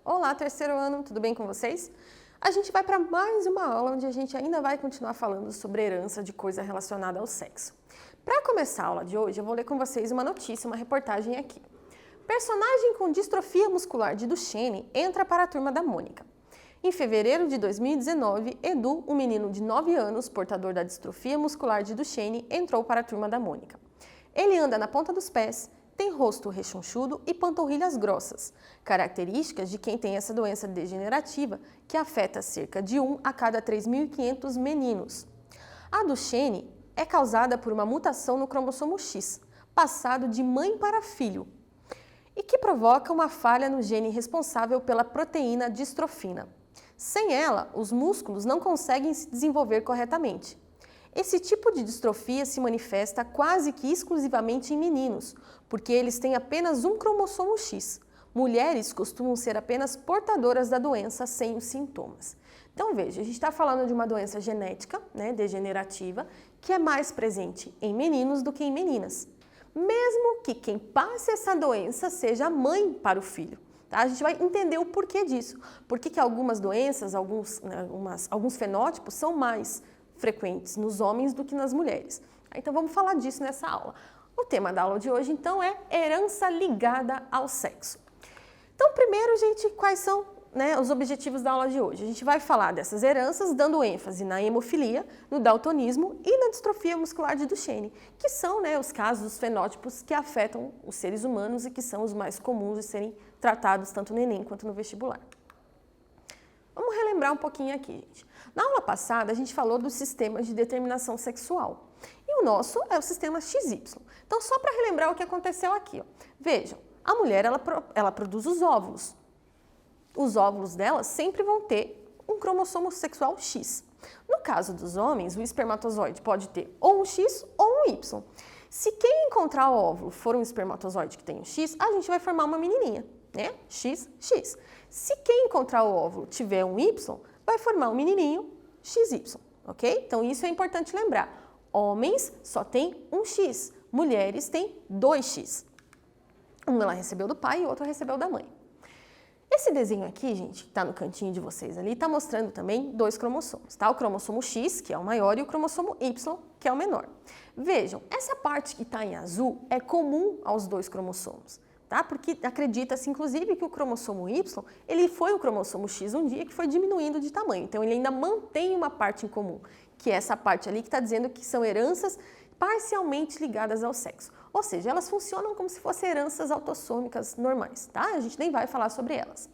Olá, terceiro ano, tudo bem com vocês? A gente vai para mais uma aula onde a gente ainda vai continuar falando sobre herança de coisa relacionada ao sexo. Para começar a aula de hoje, eu vou ler com vocês uma notícia, uma reportagem aqui. Personagem com distrofia muscular de Duchenne entra para a turma da Mônica. Em fevereiro de 2019, Edu, um menino de 9 anos, portador da distrofia muscular de Duchenne, entrou para a turma da Mônica. Ele anda na ponta dos pés, tem rosto rechonchudo e panturrilhas grossas, características de quem tem essa doença degenerativa que afeta cerca de 1 a cada 3.500 meninos. A Duchenne é causada por uma mutação no cromossomo X, passado de mãe para filho, e que provoca uma falha no gene responsável pela proteína distrofina. Sem ela, os músculos não conseguem se desenvolver corretamente. Esse tipo de distrofia se manifesta quase que exclusivamente em meninos, porque eles têm apenas um cromossomo X. Mulheres costumam ser apenas portadoras da doença sem os sintomas. Então veja, a gente está falando de uma doença genética, degenerativa, que é mais presente em meninos do que em meninas. Mesmo que quem passe essa doença seja a mãe para o filho. Tá? A gente vai entender o porquê disso. Por que algumas doenças, alguns fenótipos são mais frequentes nos homens do que nas mulheres. Então vamos falar disso nessa aula. O tema da aula de hoje, então, é herança ligada ao sexo. Então, primeiro, gente, quais são os objetivos da aula de hoje? A gente vai falar dessas heranças, dando ênfase na hemofilia, no daltonismo e na distrofia muscular de Duchenne, que são os casos, os fenótipos que afetam os seres humanos e que são os mais comuns de serem tratados tanto no Enem quanto no vestibular. Vamos relembrar um pouquinho aqui, gente. Na aula passada, a gente falou dos sistemas de determinação sexual. E o nosso é o sistema XY. Então, só para relembrar o que aconteceu aqui. Vejam, a mulher, ela produz os óvulos. Os óvulos dela sempre vão ter um cromossomo sexual X. No caso dos homens, o espermatozoide pode ter ou um X ou um Y. Se quem encontrar o óvulo for um espermatozoide que tem um X, a gente vai formar uma menininha, X, X. Se quem encontrar o óvulo tiver um Y, vai formar um menininho XY, ok? Então, isso é importante lembrar. Homens só tem um X, mulheres têm 2X. Um ela recebeu do pai e o outro recebeu da mãe. Esse desenho aqui, gente, que está no cantinho de vocês ali, está mostrando também 2 cromossomos, tá? O cromossomo X, que é o maior, e o cromossomo Y, que é o menor. Vejam, essa parte que está em azul é comum aos 2 cromossomos. Tá? Porque acredita-se, inclusive, que o cromossomo Y, ele foi o cromossomo X um dia que foi diminuindo de tamanho. Então, ele ainda mantém uma parte em comum, que é essa parte ali que está dizendo que são heranças parcialmente ligadas ao sexo. Ou seja, elas funcionam como se fossem heranças autossômicas normais, tá? A gente nem vai falar sobre elas.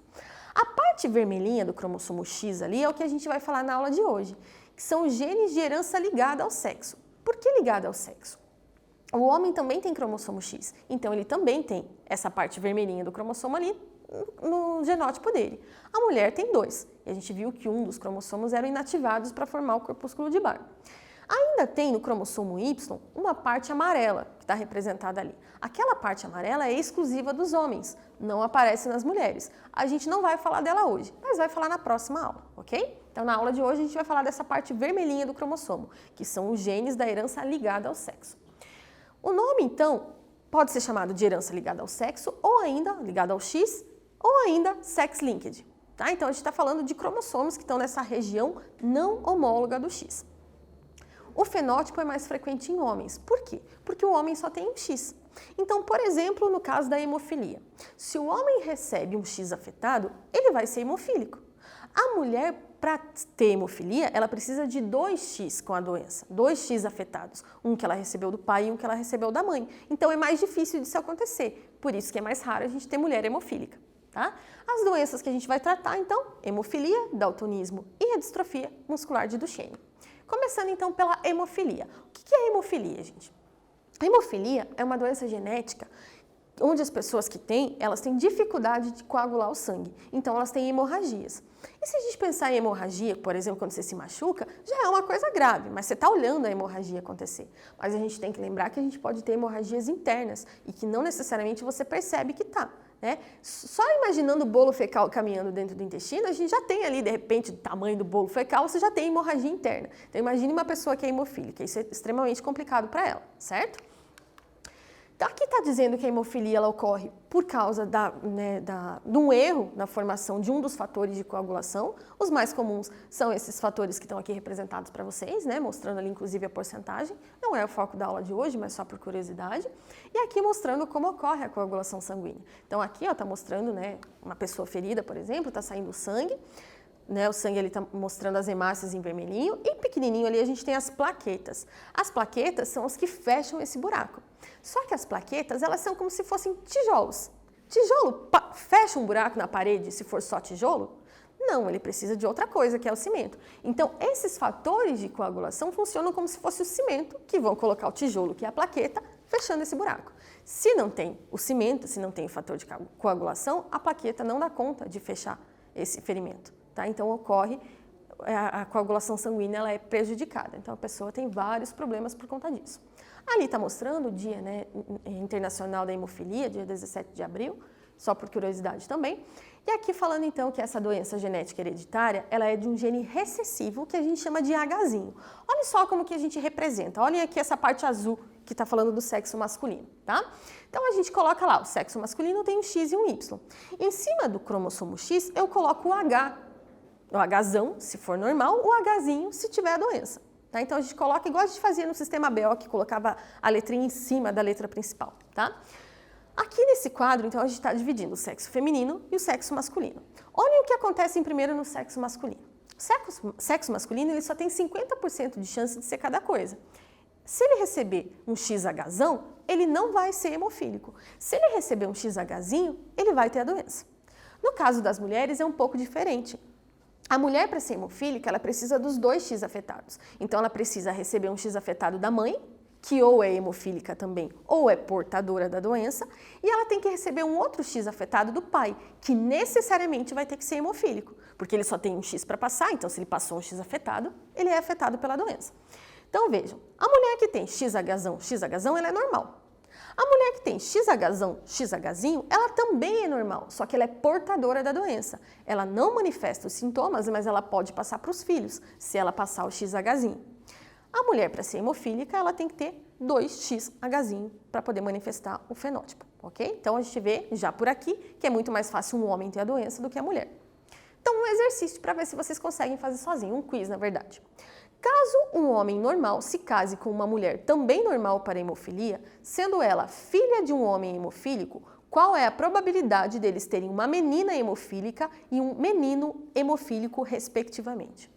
A parte vermelhinha do cromossomo X ali é o que a gente vai falar na aula de hoje, que são genes de herança ligada ao sexo. Por que ligada ao sexo? O homem também tem cromossomo X, então ele também tem essa parte vermelhinha do cromossomo ali no genótipo dele. A mulher tem 2, e a gente viu que um dos cromossomos eram inativados para formar o corpúsculo de Barr. Ainda tem no cromossomo Y uma parte amarela, que está representada ali. Aquela parte amarela é exclusiva dos homens, não aparece nas mulheres. A gente não vai falar dela hoje, mas vai falar na próxima aula, ok? Então, na aula de hoje, a gente vai falar dessa parte vermelhinha do cromossomo, que são os genes da herança ligada ao sexo. O nome, então, pode ser chamado de herança ligada ao sexo, ou ainda ligada ao X, ou ainda sex-linked. Tá? Então, a gente está falando de cromossomos que estão nessa região não homóloga do X. O fenótipo é mais frequente em homens. Por quê? Porque o homem só tem um X. Então, por exemplo, no caso da hemofilia, se o homem recebe um X afetado, ele vai ser hemofílico. A mulher, para ter hemofilia, ela precisa de 2X com a doença, 2X afetados, um que ela recebeu do pai e um que ela recebeu da mãe. Então, é mais difícil disso acontecer, por isso que é mais raro a gente ter mulher hemofílica. Tá? As doenças que a gente vai tratar, então, hemofilia, daltonismo e a distrofia muscular de Duchenne. Começando, então, pela hemofilia. O que é hemofilia, gente? A hemofilia é uma doença genética onde as pessoas que têm, elas têm dificuldade de coagular o sangue, então elas têm hemorragias. E se a gente pensar em hemorragia, por exemplo, quando você se machuca, já é uma coisa grave, mas você está olhando a hemorragia acontecer. Mas a gente tem que lembrar que a gente pode ter hemorragias internas e que não necessariamente você percebe que está. né? Só imaginando o bolo fecal caminhando dentro do intestino, a gente já tem ali, de repente, o tamanho do bolo fecal, você já tem hemorragia interna. Então, imagine uma pessoa que é hemofílica, isso é extremamente complicado para ela, certo? Então, aqui está dizendo que a hemofilia ela ocorre por causa de um erro na formação de um dos fatores de coagulação. Os mais comuns são esses fatores que estão aqui representados para vocês, né, mostrando ali inclusive a porcentagem. Não é o foco da aula de hoje, mas só por curiosidade. E aqui mostrando como ocorre a coagulação sanguínea. Então, aqui está mostrando, né, uma pessoa ferida, por exemplo, está saindo sangue. Né, o sangue está mostrando as hemácias em vermelhinho e pequenininho ali a gente tem as plaquetas. As plaquetas são as que fecham esse buraco. Só que as plaquetas, elas são como se fossem tijolos. Tijolo fecha um buraco na parede se for só tijolo? Não, ele precisa de outra coisa, que é o cimento. Então, esses fatores de coagulação funcionam como se fosse o cimento, que vão colocar o tijolo, que é a plaqueta, fechando esse buraco. Se não tem o cimento, se não tem o fator de coagulação, a plaqueta não dá conta de fechar esse ferimento. Tá? Então, ocorre, a coagulação sanguínea ela é prejudicada. Então, a pessoa tem vários problemas por conta disso. Ali está mostrando o Dia, né, Internacional da Hemofilia, dia 17 de abril, só por curiosidade também. E aqui falando então que essa doença genética hereditária, ela é de um gene recessivo que a gente chama de Hzinho. Olha só como que a gente representa. Olhem aqui essa parte azul que está falando do sexo masculino, tá? Então a gente coloca lá, o sexo masculino tem um X e um Y. Em cima do cromossomo X, eu coloco o H, o Hzão, se for normal, o Hzinho, se tiver a doença. Tá? Então a gente coloca igual a gente fazia no sistema BEL, que colocava a letrinha em cima da letra principal, tá? Aqui nesse quadro, então, a gente está dividindo o sexo feminino e o sexo masculino. Olhem o que acontece primeiro no sexo masculino. O sexo masculino ele só tem 50% de chance de ser cada coisa. Se ele receber um XHzão, ele não vai ser hemofílico. Se ele receber um XHzinho, ele vai ter a doença. No caso das mulheres é um pouco diferente. A mulher, para ser hemofílica, ela precisa dos 2 X afetados. Então, ela precisa receber um X afetado da mãe, que ou é hemofílica também, ou é portadora da doença, e ela tem que receber um outro X afetado do pai, que necessariamente vai ter que ser hemofílico, porque ele só tem um X para passar, então se ele passou um X afetado, ele é afetado pela doença. Então, vejam, a mulher que tem XHzão, ela é normal. A mulher que tem XHzão, XHzinho, ela também é normal, só que ela é portadora da doença. Ela não manifesta os sintomas, mas ela pode passar para os filhos, se ela passar o XHzinho. A mulher, para ser hemofílica, ela tem que ter 2XHzinho para poder manifestar o fenótipo, ok? Então, a gente vê já por aqui que é muito mais fácil um homem ter a doença do que a mulher. Então, um exercício para ver se vocês conseguem fazer sozinho, um quiz, na verdade. Caso um homem normal se case com uma mulher também normal para hemofilia, sendo ela filha de um homem hemofílico, qual é a probabilidade deles terem uma menina hemofílica e um menino hemofílico, respectivamente?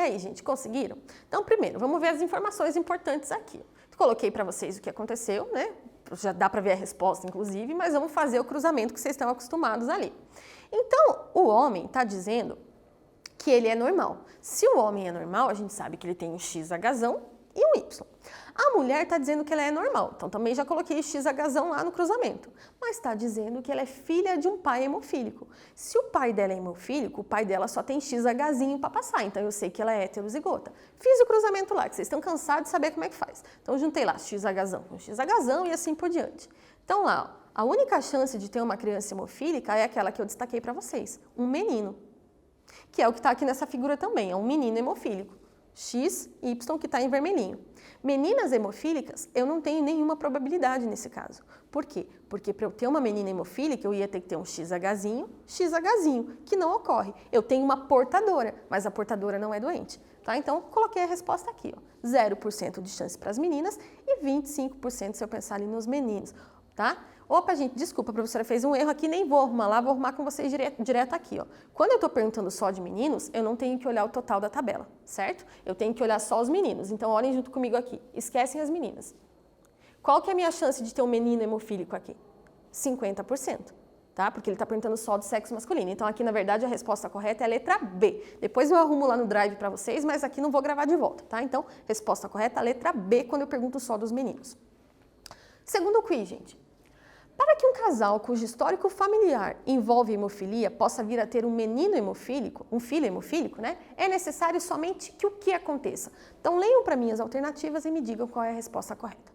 aí, gente, conseguiram? Então, primeiro, vamos ver as informações importantes aqui. Coloquei para vocês o que aconteceu, né? Já dá para ver a resposta, inclusive, mas vamos fazer o cruzamento que vocês estão acostumados ali. Então, o homem está dizendo que ele é normal. Se o homem é normal, a gente sabe que ele tem um XHzão e um Y. A mulher está dizendo que ela é normal, então também já coloquei XHzão lá no cruzamento. Mas está dizendo que ela é filha de um pai hemofílico. Se o pai dela é hemofílico, o pai dela só tem XHzinho para passar, então eu sei que ela é heterozigota. Fiz o cruzamento lá, que vocês estão cansados de saber como é que faz. Então juntei lá XHzão com XHzão e assim por diante. Então lá, ó, a única chance de ter uma criança hemofílica é aquela que eu destaquei para vocês, um menino. Que é o que está aqui nessa figura também, é um menino hemofílico. X, Y, que está em vermelhinho. Meninas hemofílicas, eu não tenho nenhuma probabilidade nesse caso. Por quê? Porque para eu ter uma menina hemofílica, eu ia ter que ter um XHzinho, que não ocorre. Eu tenho uma portadora, mas a portadora não é doente. Tá? Então, coloquei a resposta aqui. Ó. 0% de chance para as meninas e 25% se eu pensar ali nos meninos. Tá? Opa, gente, desculpa, a professora fez um erro aqui, nem vou arrumar lá, vou arrumar com vocês direto aqui. Ó. Quando eu estou perguntando só de meninos, eu não tenho que olhar o total da tabela, certo? Eu tenho que olhar só os meninos, então olhem junto comigo aqui, esquecem as meninas. Qual que é a minha chance de ter um menino hemofílico aqui? 50%, tá? Porque ele está perguntando só do sexo masculino. Então aqui, na verdade, a resposta correta é a letra B. Depois eu arrumo lá no Drive para vocês, mas aqui não vou gravar de volta, tá? Então, resposta correta, a letra B, quando eu pergunto só dos meninos. Segundo quiz, gente. Para que um casal cujo histórico familiar envolve hemofilia possa vir a ter um menino hemofílico, um filho hemofílico, né, é necessário somente que o que aconteça. Então, leiam para mim as alternativas e me digam qual é a resposta correta.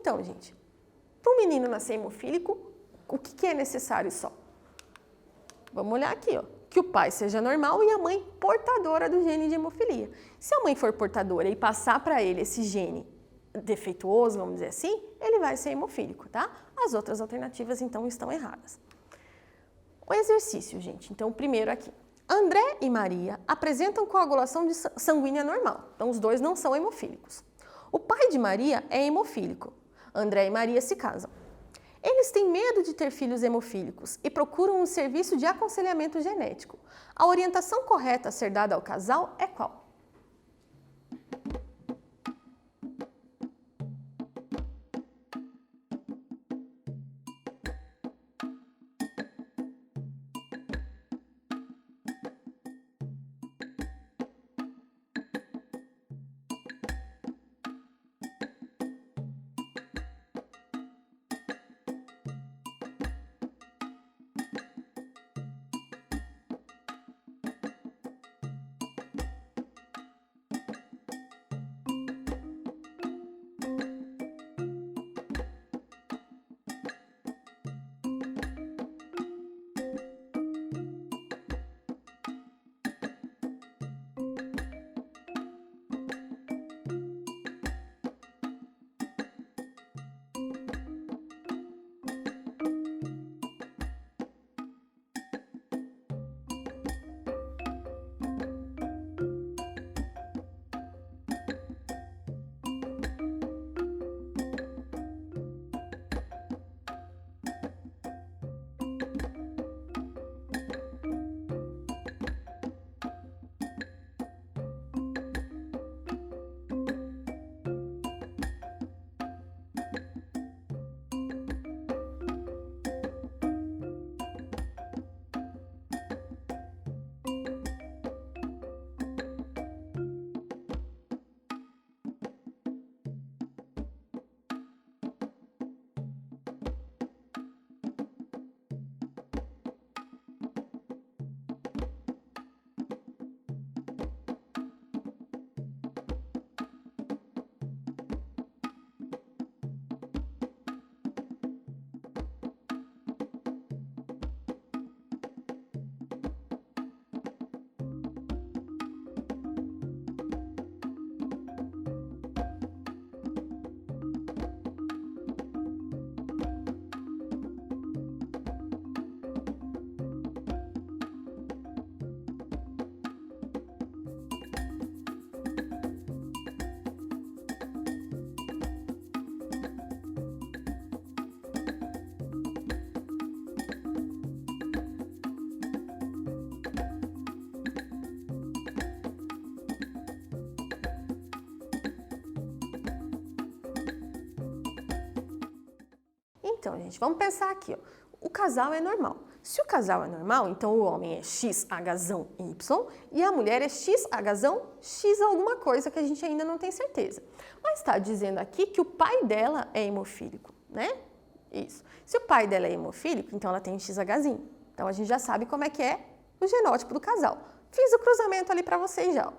Então, gente, para um menino nascer hemofílico, o que é necessário só? Vamos olhar aqui, ó. Que o pai seja normal e a mãe portadora do gene de hemofilia. Se a mãe for portadora e passar para ele esse gene defeituoso, vamos dizer assim, ele vai ser hemofílico, tá? As outras alternativas, então, estão erradas. O exercício, gente. Então, o primeiro aqui. André e Maria apresentam coagulação sanguínea normal. Então, os dois não são hemofílicos. O pai de Maria é hemofílico. André e Maria se casam. Eles têm medo de ter filhos hemofílicos e procuram um serviço de aconselhamento genético. A orientação correta a ser dada ao casal é qual? gente, vamos pensar aqui, ó. O casal é normal. Se o casal é normal, então o homem é XHzão Y e a mulher é XHzão X alguma coisa que a gente ainda não tem certeza. Mas está dizendo aqui que o pai dela é hemofílico, né? Isso. Se o pai dela é hemofílico, então ela tem um XHzinho. Então a gente já sabe como é que é o genótipo do casal. Fiz o cruzamento ali para vocês já,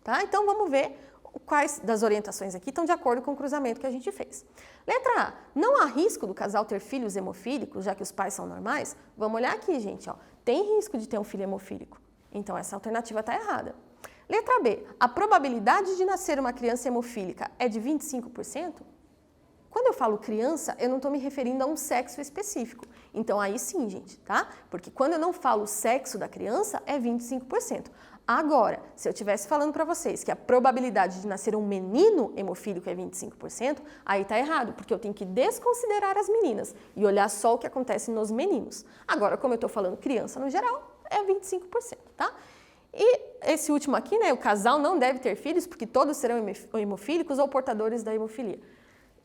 tá? Então vamos ver quais das orientações aqui estão de acordo com o cruzamento que a gente fez. Letra A, não há risco do casal ter filhos hemofílicos, já que os pais são normais? Vamos olhar aqui, gente, ó. Tem risco de ter um filho hemofílico. Então essa alternativa está errada. Letra B, a probabilidade de nascer uma criança hemofílica é de 25%? Quando eu falo criança, eu não estou me referindo a um sexo específico. Então aí sim, gente, tá? Porque quando eu não falo o sexo da criança, é 25%. Agora, se eu estivesse falando para vocês que a probabilidade de nascer um menino hemofílico é 25%, aí tá errado, porque eu tenho que desconsiderar as meninas e olhar só o que acontece nos meninos. Agora, como eu estou falando criança no geral, é 25%, tá? E esse último aqui, né, o casal não deve ter filhos porque todos serão hemofílicos ou portadores da hemofilia.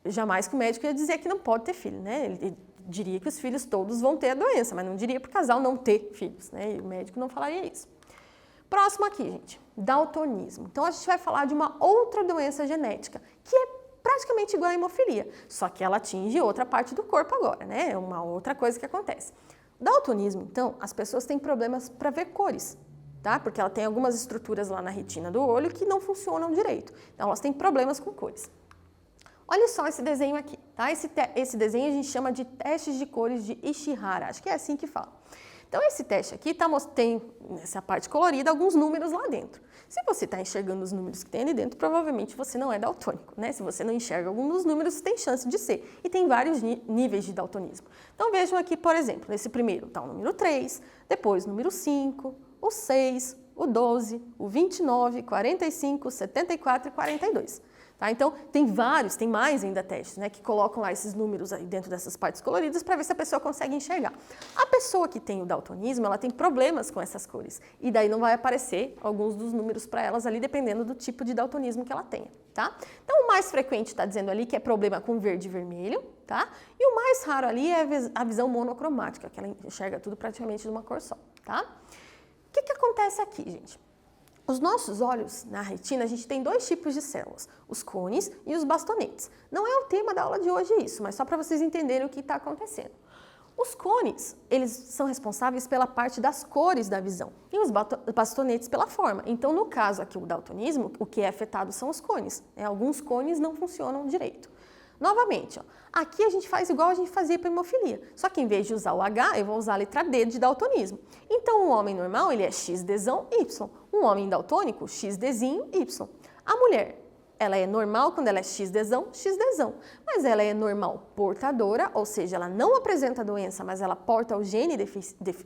Jamais que o médico ia dizer que não pode ter filho, né? Ele diria que os filhos todos vão ter a doença, mas não diria para o casal não ter filhos, né? E o médico não falaria isso. Próximo aqui, gente, daltonismo. Então, a gente vai falar de uma outra doença genética, que é praticamente igual à hemofilia, só que ela atinge outra parte do corpo agora, né? É uma outra coisa que acontece. Daltonismo, então, as pessoas têm problemas para ver cores, tá? Porque ela tem algumas estruturas lá na retina do olho que não funcionam direito. Então, elas têm problemas com cores. Olha só esse desenho aqui, tá? Esse desenho a gente chama de testes de cores de Ishihara, acho que é assim que fala. Então, esse teste aqui tem, nessa parte colorida, alguns números lá dentro. Se você está enxergando os números que tem ali dentro, provavelmente você não é daltônico, né? Se você não enxerga algum dos números, tem chance de ser. E tem vários níveis de daltonismo. Então, vejam aqui, por exemplo, nesse primeiro está o número 3, depois o número 5, o 6, o 12, o 29, 45, 74 e 42. Tá? Então, tem mais ainda testes, né, que colocam lá esses números aí dentro dessas partes coloridas para ver se a pessoa consegue enxergar. A pessoa que tem o daltonismo, ela tem problemas com essas cores, e daí não vai aparecer alguns dos números para elas ali, dependendo do tipo de daltonismo que ela tenha, tá? Então, o mais frequente está dizendo ali que é problema com verde e vermelho, tá? E o mais raro ali é a visão monocromática, que ela enxerga tudo praticamente de uma cor só, tá? O que acontece aqui, gente? Os nossos olhos, na retina, a gente tem dois tipos de células, os cones e os bastonetes. Não é o tema da aula de hoje isso, mas só para vocês entenderem o que está acontecendo. Os cones, eles são responsáveis pela parte das cores da visão e os bastonetes pela forma. Então, no caso aqui, o daltonismo, o que é afetado são os cones, né? Alguns cones não funcionam direito. Novamente, ó, aqui a gente faz igual a gente fazia para hemofilia, só que em vez de usar o H, eu vou usar a letra D de daltonismo. Então, um homem normal, ele é XDzão Y. Um homem daltônico, XDzinho Y. A mulher, ela é normal quando ela é XDzão, XDzão. Mas ela é normal portadora, ou seja, ela não apresenta doença, mas ela porta o gene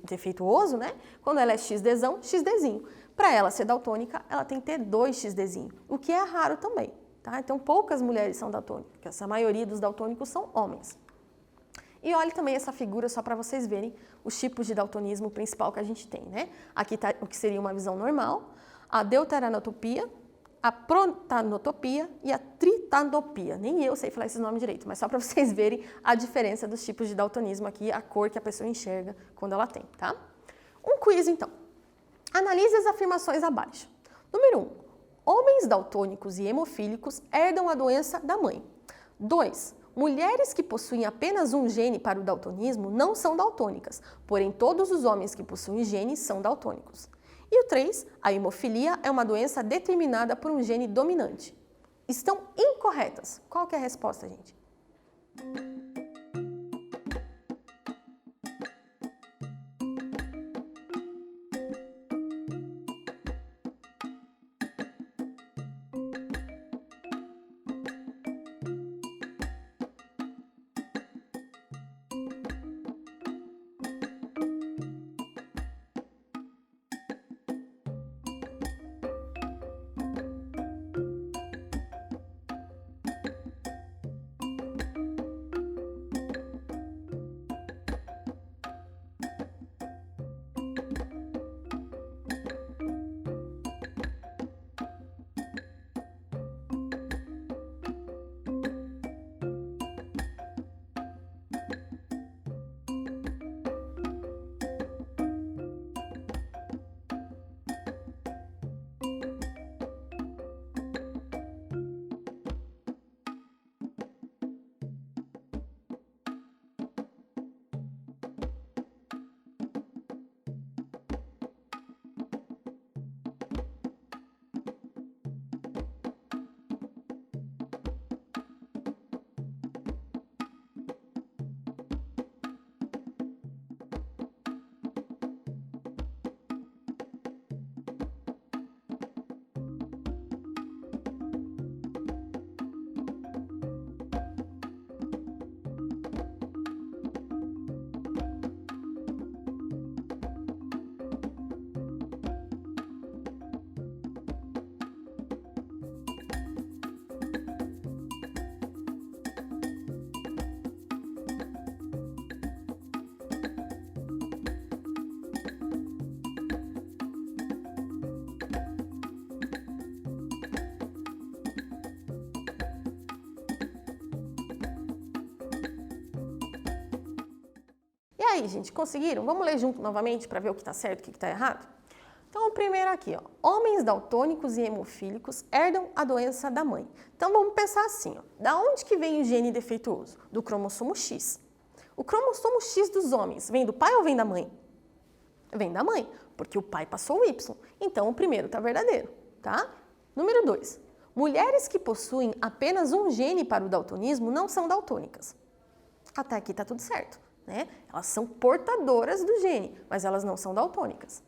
defeituoso, né? Quando ela é XDzão, XDzinho. Para ela ser daltônica, ela tem que ter 2 XDzinho, o que é raro também. Tá? Então, poucas mulheres são daltônicas, a maioria dos daltônicos são homens. E olhe também essa figura só para vocês verem os tipos de daltonismo principal que a gente tem, né? Aqui está o que seria uma visão normal, a deuteranotopia, a protanotopia e a tritanopia. Nem eu sei falar esses nomes direito, mas só para vocês verem a diferença dos tipos de daltonismo aqui, a cor que a pessoa enxerga quando ela tem, tá? Um quiz, então. Analise as afirmações abaixo. Número 1. Homens daltônicos e hemofílicos herdam a doença da mãe. 2. Mulheres que possuem apenas um gene para o daltonismo não são daltônicas, porém todos os homens que possuem genes são daltônicos. E o 3. A hemofilia é uma doença determinada por um gene dominante. Estão incorretas. Qual que é a resposta, gente? aí, gente, conseguiram? Vamos ler junto novamente para ver o que está certo e o que está errado? Então, o primeiro aqui, ó, homens daltônicos e hemofílicos herdam a doença da mãe. Então, vamos pensar assim, ó, da onde que vem o gene defeituoso? Do cromossomo X. O cromossomo X dos homens vem do pai ou vem da mãe? Vem da mãe, porque o pai passou o Y. Então, o primeiro está verdadeiro, tá? Número 2. Mulheres que possuem apenas um gene para o daltonismo não são daltônicas. Até aqui está tudo certo, né? Elas são portadoras do gene, mas elas não são daltônicas.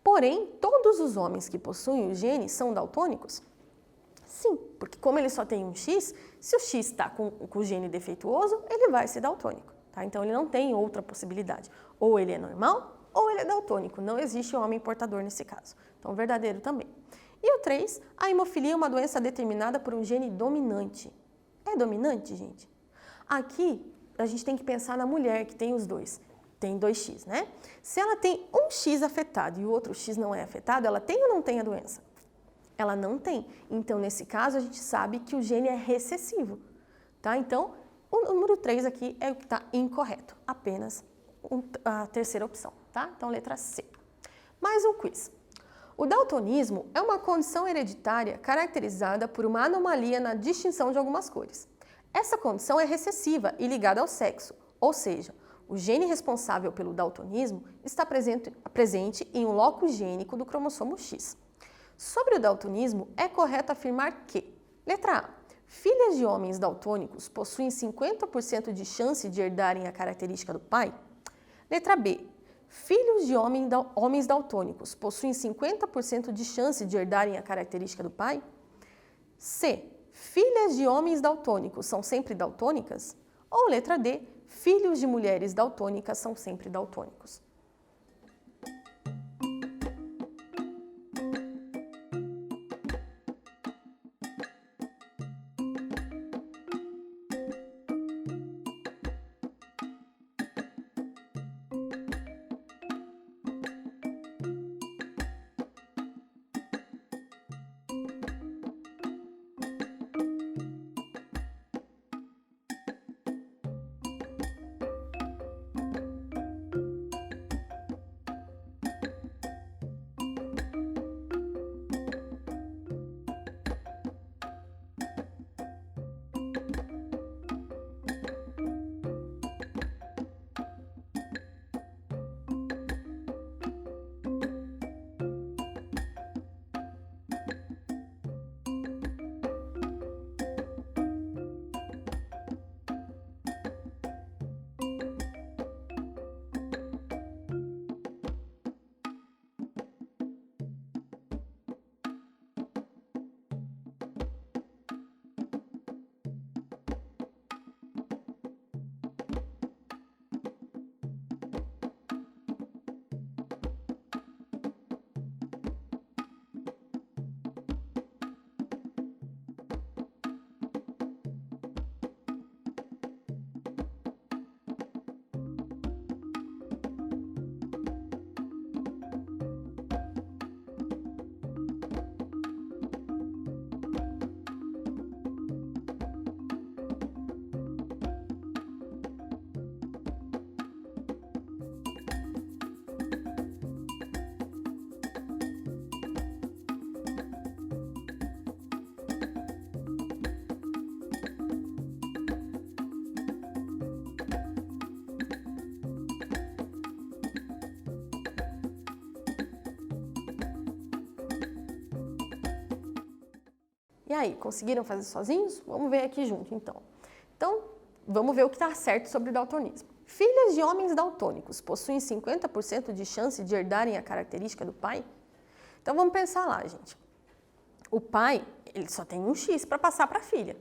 Porém, todos os homens que possuem o gene são daltônicos? Sim, porque como ele só tem um X, se o X está com o gene defeituoso, ele vai ser daltônico, tá? Então, ele não tem outra possibilidade. Ou ele é normal, ou ele é daltônico. Não existe homem portador nesse caso. Então, verdadeiro também. E o 3, a hemofilia é uma doença determinada por um gene dominante. É dominante, gente? Aqui, a gente tem que pensar na mulher que tem os dois. Tem 2X, né? Se ela tem um X afetado e o outro X não é afetado, ela tem ou não tem a doença? Ela não tem. Então, nesse caso, a gente sabe que o gene é recessivo, tá? Então, o número 3 aqui é o que está incorreto. Apenas a terceira opção, tá? Então, letra C. Mais um quiz. O daltonismo é uma condição hereditária caracterizada por uma anomalia na distinção de algumas cores. Essa condição é recessiva e ligada ao sexo, ou seja, o gene responsável pelo daltonismo está presente em um locus gênico do cromossomo X. Sobre o daltonismo, é correto afirmar que, letra A, filhas de homens daltônicos possuem 50% de chance de herdarem a característica do pai? Letra B, filhos de homens daltônicos possuem 50% de chance de herdarem a característica do pai? C, filhas de homens daltônicos são sempre daltônicas? Ou letra D, filhos de mulheres daltônicas são sempre daltônicos? E aí, conseguiram fazer sozinhos? Vamos ver aqui junto, então. Então, vamos ver o que está certo sobre o daltonismo. Filhas de homens daltônicos possuem 50% de chance de herdarem a característica do pai? Então, vamos pensar lá, gente. O pai, ele só tem um X para passar para a filha.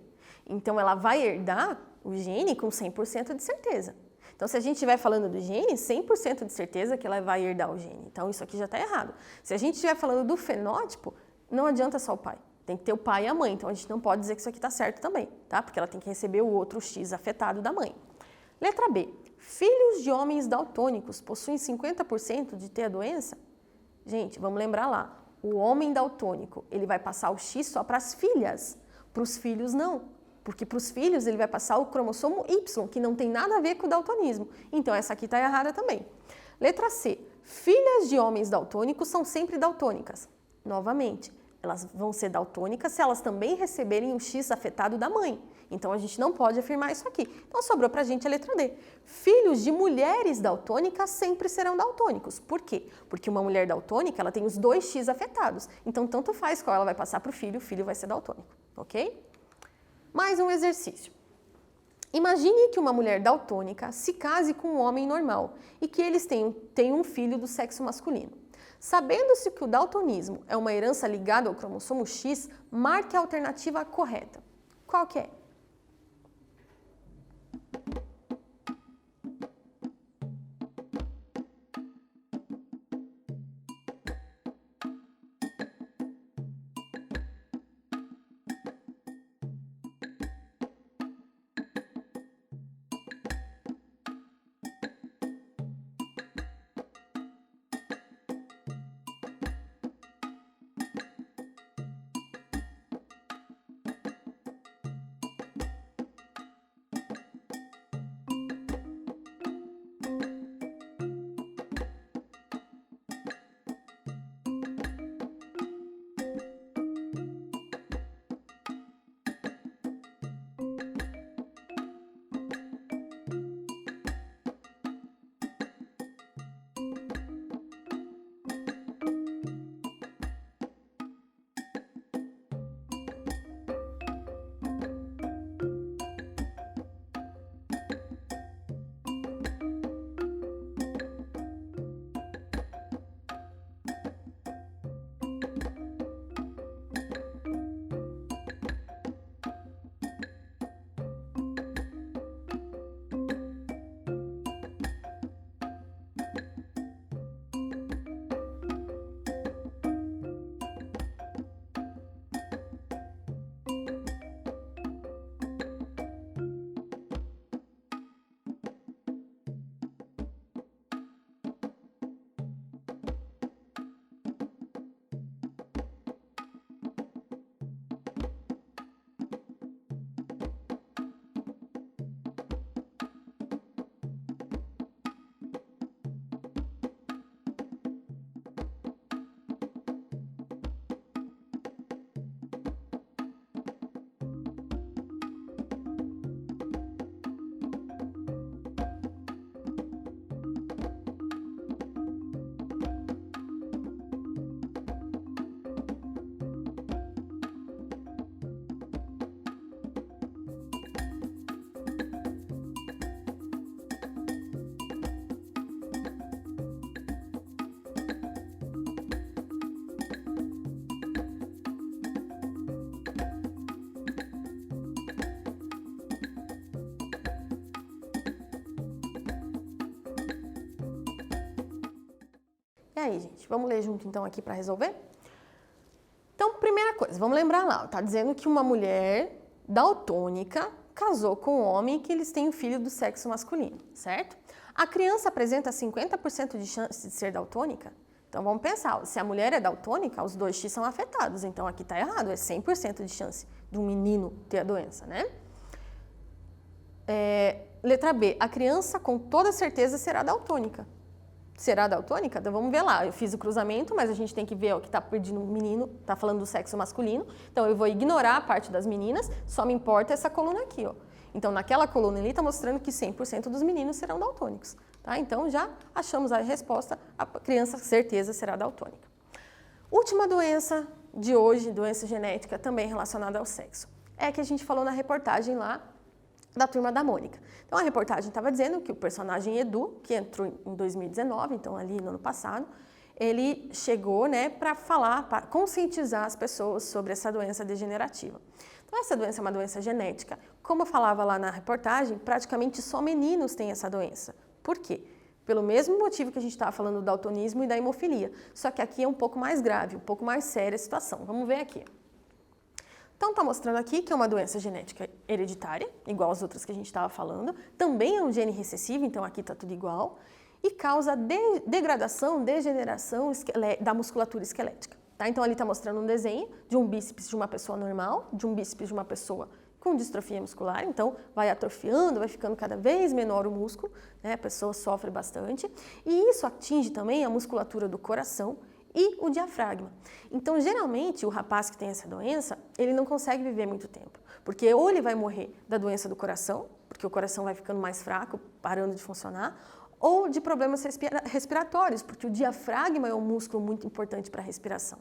Então, ela vai herdar o gene com 100% de certeza. Então, se a gente estiver falando do gene, 100% de certeza que ela vai herdar o gene. Então, isso aqui já está errado. Se a gente estiver falando do fenótipo, não adianta só o pai. Tem que ter o pai e a mãe, então a gente não pode dizer que isso aqui está certo também, tá? Porque ela tem que receber o outro X afetado da mãe. Letra B. Filhos de homens daltônicos possuem 50% de ter a doença? Gente, vamos lembrar lá. O homem daltônico, ele vai passar o X só para as filhas. Para os filhos, não. Porque para os filhos ele vai passar o cromossomo Y, que não tem nada a ver com o daltonismo. Então essa aqui está errada também. Letra C. Filhas de homens daltônicos são sempre daltônicas. Novamente, elas vão ser daltônicas se elas também receberem um X afetado da mãe. Então a gente não pode afirmar isso aqui. Então sobrou para a gente a letra D. Filhos de mulheres daltônicas sempre serão daltônicos. Por quê? Porque uma mulher daltônica ela tem os 2 X afetados. Então tanto faz qual ela vai passar para o filho vai ser daltônico. Ok? Mais um exercício. Imagine que uma mulher daltônica se case com um homem normal e que eles tenham um filho do sexo masculino. Sabendo-se que o daltonismo é uma herança ligada ao cromossomo X, marque a alternativa correta. Qual que é? E aí, gente, vamos ler junto então aqui para resolver? Então, primeira coisa, vamos lembrar lá, tá dizendo que uma mulher daltônica casou com um homem que eles têm um filho do sexo masculino, certo? A criança apresenta 50% de chance de ser daltônica? Então vamos pensar, se a mulher é daltônica, os 2 X são afetados, então aqui tá errado, é 100% de chance de um menino ter a doença, né? Letra B, a criança com toda certeza será daltônica. Será daltônica? Então vamos ver lá, eu fiz o cruzamento, mas a gente tem que ver o que está pedindo o menino, está falando do sexo masculino, então eu vou ignorar a parte das meninas, só me importa essa coluna aqui, ó. Então naquela coluna ali está mostrando que 100% dos meninos serão daltônicos, tá? Então já achamos a resposta, a criança certeza será daltônica. Última doença de hoje, doença genética também relacionada ao sexo, é a que a gente falou na reportagem lá da Turma da Mônica. Então a reportagem estava dizendo que o personagem Edu, que entrou em 2019, então ali no ano passado, ele chegou, né, para falar, para conscientizar as pessoas sobre essa doença degenerativa. Então essa doença é uma doença genética. Como eu falava lá na reportagem, praticamente só meninos têm essa doença. Por quê? Pelo mesmo motivo que a gente estava falando do daltonismo e da hemofilia. Só que aqui é um pouco mais grave, um pouco mais séria a situação. Vamos ver aqui. Então, está mostrando aqui que é uma doença genética hereditária, igual as outras que a gente estava falando. Também é um gene recessivo, então aqui está tudo igual. E causa degradação, degeneração da musculatura esquelética. Tá? Então, ali está mostrando um desenho de um bíceps de uma pessoa normal, de um bíceps de uma pessoa com distrofia muscular, então vai atrofiando, vai ficando cada vez menor o músculo, né? A pessoa sofre bastante, e isso atinge também a musculatura do coração e o diafragma. Então, geralmente, o rapaz que tem essa doença, ele não consegue viver muito tempo, porque ou ele vai morrer da doença do coração, porque o coração vai ficando mais fraco, parando de funcionar, ou de problemas respiratórios, porque o diafragma é um músculo muito importante para a respiração.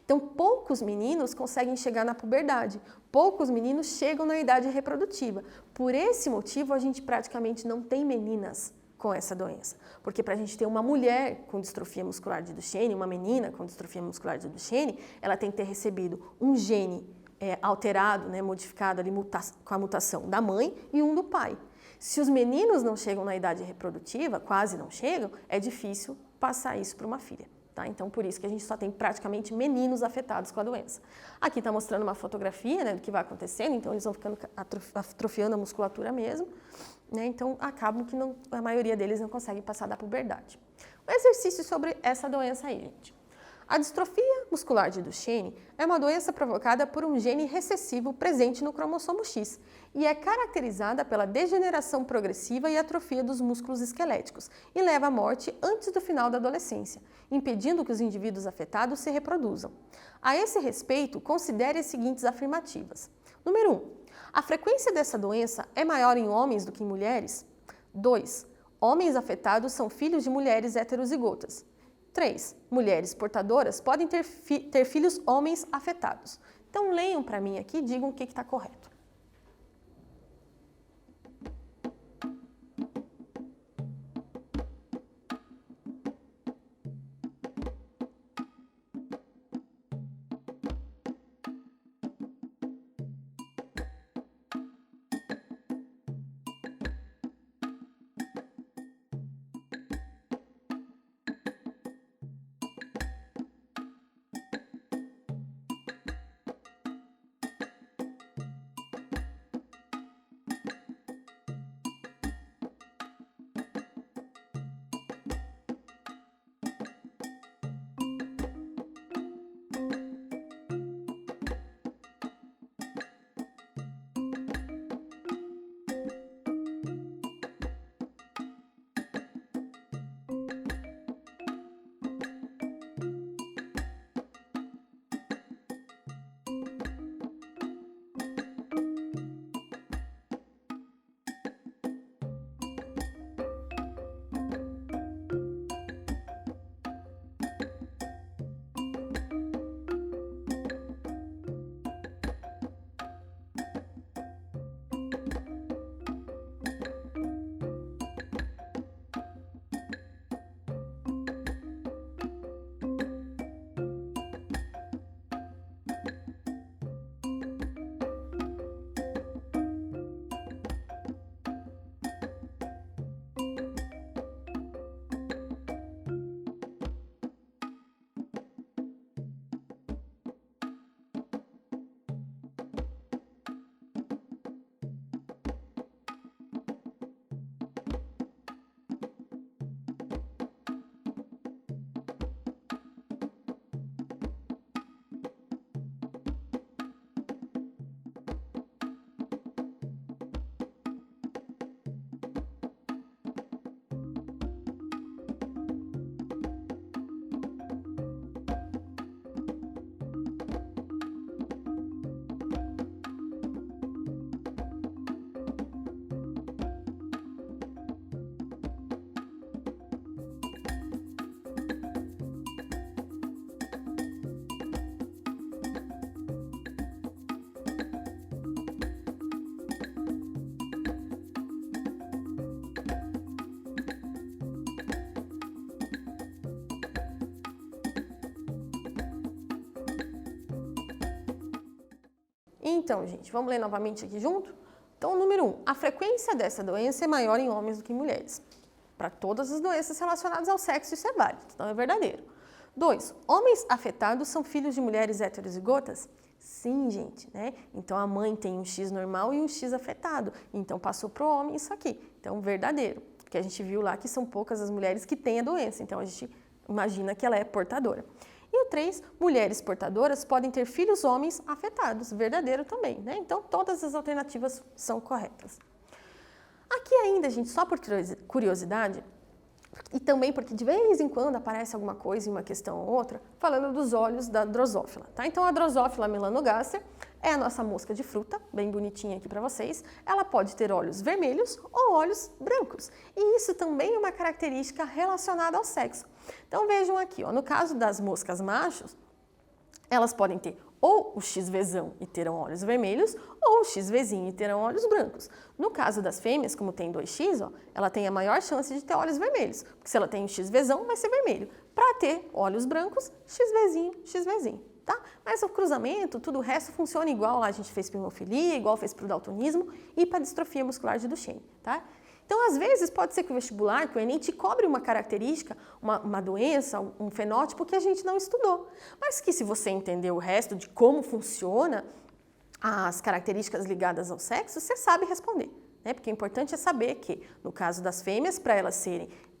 Então, poucos meninos conseguem chegar na puberdade, poucos meninos chegam na idade reprodutiva. Por esse motivo, a gente praticamente não tem meninas com essa doença, porque para a gente ter uma mulher com distrofia muscular de Duchenne, uma menina com distrofia muscular de Duchenne, ela tem que ter recebido um gene alterado, né, modificado ali com a mutação da mãe e um do pai. Se os meninos não chegam na idade reprodutiva, quase não chegam, é difícil passar isso para uma filha. Tá? Então, por isso que a gente só tem praticamente meninos afetados com a doença. Aqui está mostrando uma fotografia, né, do que vai acontecendo, então eles vão ficando atrofiando a musculatura mesmo, né, então acabam que a maioria deles não consegue passar da puberdade. Um exercício sobre essa doença aí, gente. A distrofia muscular de Duchenne é uma doença provocada por um gene recessivo presente no cromossomo X e é caracterizada pela degeneração progressiva e atrofia dos músculos esqueléticos e leva à morte antes do final da adolescência, impedindo que os indivíduos afetados se reproduzam. A esse respeito, considere as seguintes afirmativas. Número 1. A frequência dessa doença é maior em homens do que em mulheres? 2. Homens afetados são filhos de mulheres heterozigotas. 3. Mulheres portadoras podem ter filhos homens afetados. Então, leiam para mim aqui e digam o que está correto. Então, gente, vamos ler novamente aqui junto? Então, número 1, a frequência dessa doença é maior em homens do que em mulheres. Para todas as doenças relacionadas ao sexo, isso é válido, então é verdadeiro. 2, homens afetados são filhos de mulheres heterozigotas? Sim, gente, né? Então, a mãe tem um X normal e um X afetado, então passou para o homem isso aqui. Então, verdadeiro, porque a gente viu lá que são poucas as mulheres que têm a doença, então a gente imagina que ela é portadora. E o 3, mulheres portadoras podem ter filhos homens afetados, verdadeiro também, né? Então, todas as alternativas são corretas. Aqui ainda, gente, só por curiosidade, e também porque de vez em quando aparece alguma coisa em uma questão ou outra, falando dos olhos da Drosophila, tá? Então, a Drosophila melanogaster é a nossa mosca de fruta, bem bonitinha aqui para vocês. Ela pode ter olhos vermelhos ou olhos brancos. E isso também é uma característica relacionada ao sexo. Então, vejam aqui, ó, no caso das moscas machos, elas podem ter ou o XVzão e terão olhos vermelhos, ou o XVzinho e terão olhos brancos. No caso das fêmeas, como tem 2X, ó, ela tem a maior chance de ter olhos vermelhos, porque se ela tem um XVzão, vai ser vermelho. Para ter olhos brancos, XVzinho, XVzinho, tá? Mas o cruzamento, tudo o resto funciona igual lá a gente fez para hemofilia, igual fez para o daltonismo e para a distrofia muscular de Duchenne, tá? Então, às vezes, pode ser que o vestibular, que o Enem, te cobre uma característica, uma doença, um fenótipo que a gente não estudou. Mas que se você entender o resto de como funciona as características ligadas ao sexo, você sabe responder, né? Porque o importante é saber que, no caso das fêmeas, para elas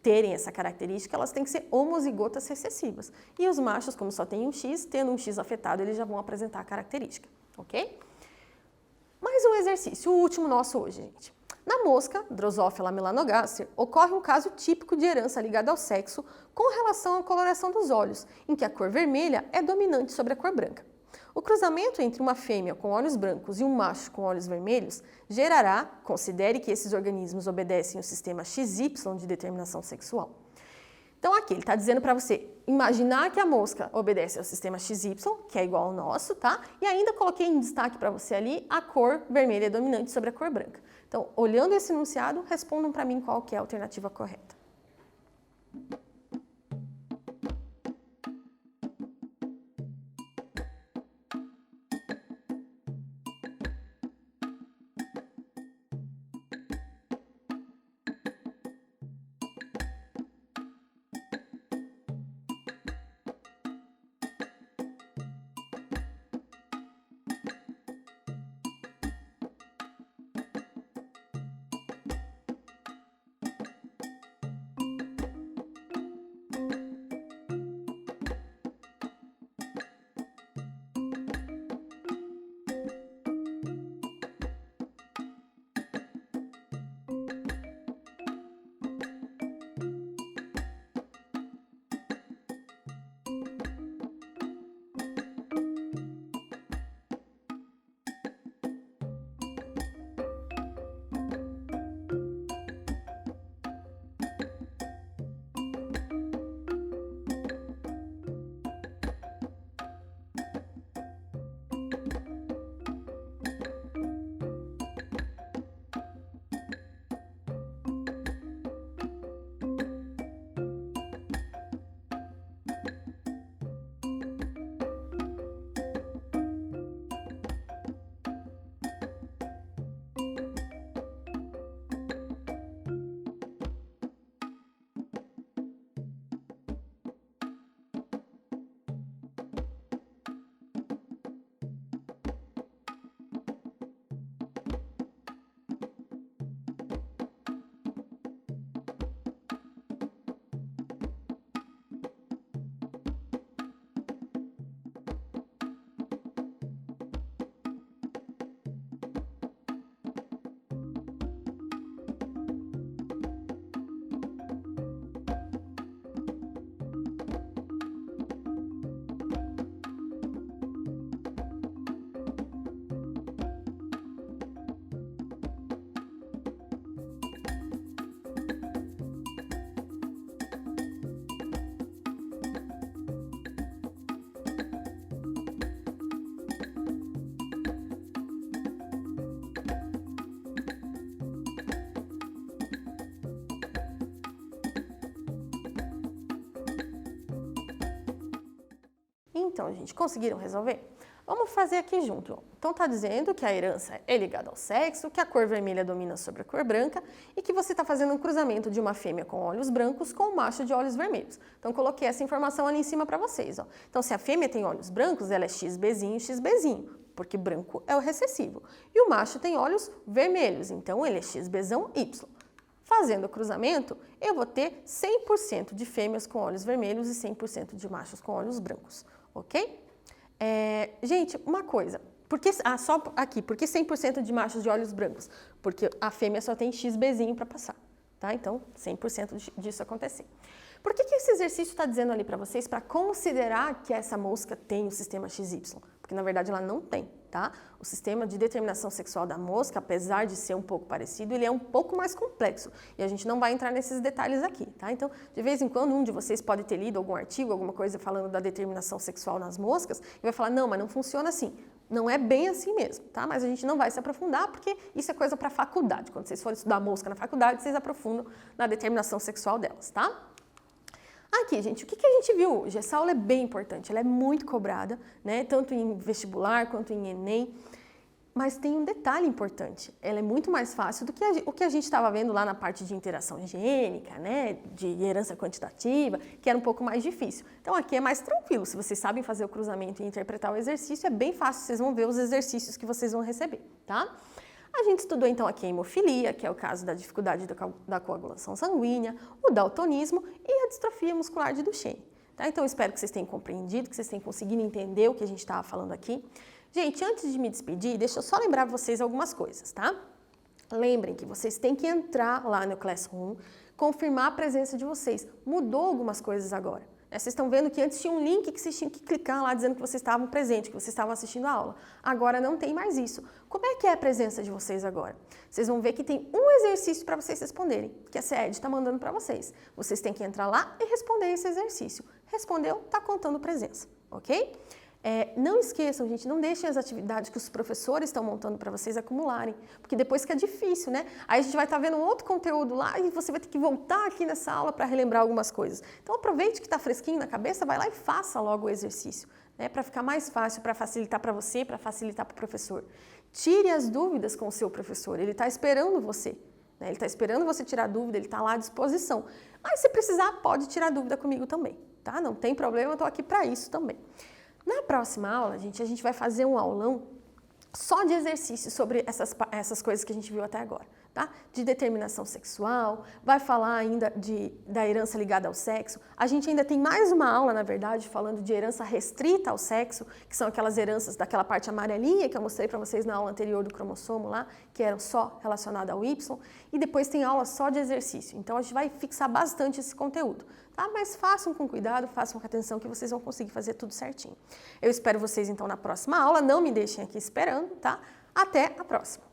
terem essa característica, elas têm que ser homozigotas recessivas. E os machos, como só tem um X, tendo um X afetado, eles já vão apresentar a característica, ok? Mais um exercício, o último nosso hoje, gente. Na mosca, Drosophila melanogaster, ocorre um caso típico de herança ligada ao sexo com relação à coloração dos olhos, em que a cor vermelha é dominante sobre a cor branca. O cruzamento entre uma fêmea com olhos brancos e um macho com olhos vermelhos gerará, considere que esses organismos obedecem ao sistema XY de determinação sexual. Então aqui ele está dizendo para você imaginar que a mosca obedece ao sistema XY, que é igual ao nosso, tá? E ainda coloquei em destaque para você ali a cor vermelha é dominante sobre a cor branca. Então, olhando esse enunciado, respondam para mim qual que é a alternativa correta. Então, gente, conseguiram resolver? Vamos fazer aqui junto. Então, está dizendo que a herança é ligada ao sexo, que a cor vermelha domina sobre a cor branca e que você está fazendo um cruzamento de uma fêmea com olhos brancos com um macho de olhos vermelhos. Então, coloquei essa informação ali em cima para vocês. Ó. Então, se a fêmea tem olhos brancos, ela é XBzinho, XBzinho, porque branco é o recessivo. E o macho tem olhos vermelhos, então ele é XBzão Y. Fazendo o cruzamento, eu vou ter 100% de fêmeas com olhos vermelhos e 100% de machos com olhos brancos, ok? Gente, uma coisa, só aqui, por que 100% de machos de olhos brancos? Porque a fêmea só tem XBzinho para passar, tá? Então, 100% disso acontecer. Por que esse exercício está dizendo ali para vocês para considerar que essa mosca tem o sistema XY? Porque na verdade ela não tem, tá? O sistema de determinação sexual da mosca, apesar de ser um pouco parecido, ele é um pouco mais complexo e a gente não vai entrar nesses detalhes aqui, tá? Então, de vez em quando, um de vocês pode ter lido algum artigo, alguma coisa falando da determinação sexual nas moscas e vai falar, não, mas não funciona assim. Não é bem assim mesmo, tá? Mas a gente não vai se aprofundar porque isso é coisa para faculdade. Quando vocês forem estudar mosca na faculdade, vocês aprofundam na determinação sexual delas, tá? Aqui, gente, o que a gente viu hoje? Essa aula é bem importante, ela é muito cobrada, né? Tanto em vestibular quanto em Enem, mas tem um detalhe importante, ela é muito mais fácil do que o que a gente estava vendo lá na parte de interação gênica, né? De herança quantitativa, que era um pouco mais difícil. Então aqui é mais tranquilo, se vocês sabem fazer o cruzamento e interpretar o exercício, é bem fácil, vocês vão ver os exercícios que vocês vão receber, tá? A gente estudou então aqui a hemofilia, que é o caso da dificuldade da coagulação sanguínea, o daltonismo e a distrofia muscular de Duchenne. Tá? Então, eu espero que vocês tenham compreendido, que vocês tenham conseguido entender o que a gente estava falando aqui. Gente, antes de me despedir, deixa eu só lembrar vocês algumas coisas, tá? Lembrem que vocês têm que entrar lá no Classroom, confirmar a presença de vocês. Mudou algumas coisas agora. Vocês estão vendo que antes tinha um link que vocês tinham que clicar lá dizendo que vocês estavam presentes, que vocês estavam assistindo a aula. Agora não tem mais isso. Como é que é a presença de vocês agora? Vocês vão ver que tem um exercício para vocês responderem, que a CED está mandando para vocês. Vocês têm que entrar lá e responder esse exercício. Respondeu, está contando presença, ok? Não esqueçam, gente, não deixem as atividades que os professores estão montando para vocês acumularem, porque depois fica difícil, né? Aí a gente vai estar vendo um outro conteúdo lá e você vai ter que voltar aqui nessa aula para relembrar algumas coisas. Então aproveite que está fresquinho na cabeça, vai lá e faça logo o exercício, né? Para ficar mais fácil, para facilitar para você, para facilitar para o professor. Tire as dúvidas com o seu professor, ele está esperando você. Ele está esperando você tirar dúvida, ele está lá à disposição. Mas se precisar, pode tirar dúvida comigo também, tá? Não tem problema, eu estou aqui para isso também. Na próxima aula, gente, a gente vai fazer um aulão só de exercícios sobre essas coisas que a gente viu até agora, tá? De determinação sexual, vai falar ainda da herança ligada ao sexo. A gente ainda tem mais uma aula, na verdade, falando de herança restrita ao sexo, que são aquelas heranças daquela parte amarelinha que eu mostrei para vocês na aula anterior do cromossomo lá, que eram só relacionadas ao Y, e depois tem aula só de exercício. Então, a gente vai fixar bastante esse conteúdo, tá? Mas façam com cuidado, façam com atenção que vocês vão conseguir fazer tudo certinho. Eu espero vocês, então, na próxima aula. Não me deixem aqui esperando, tá? Até a próxima!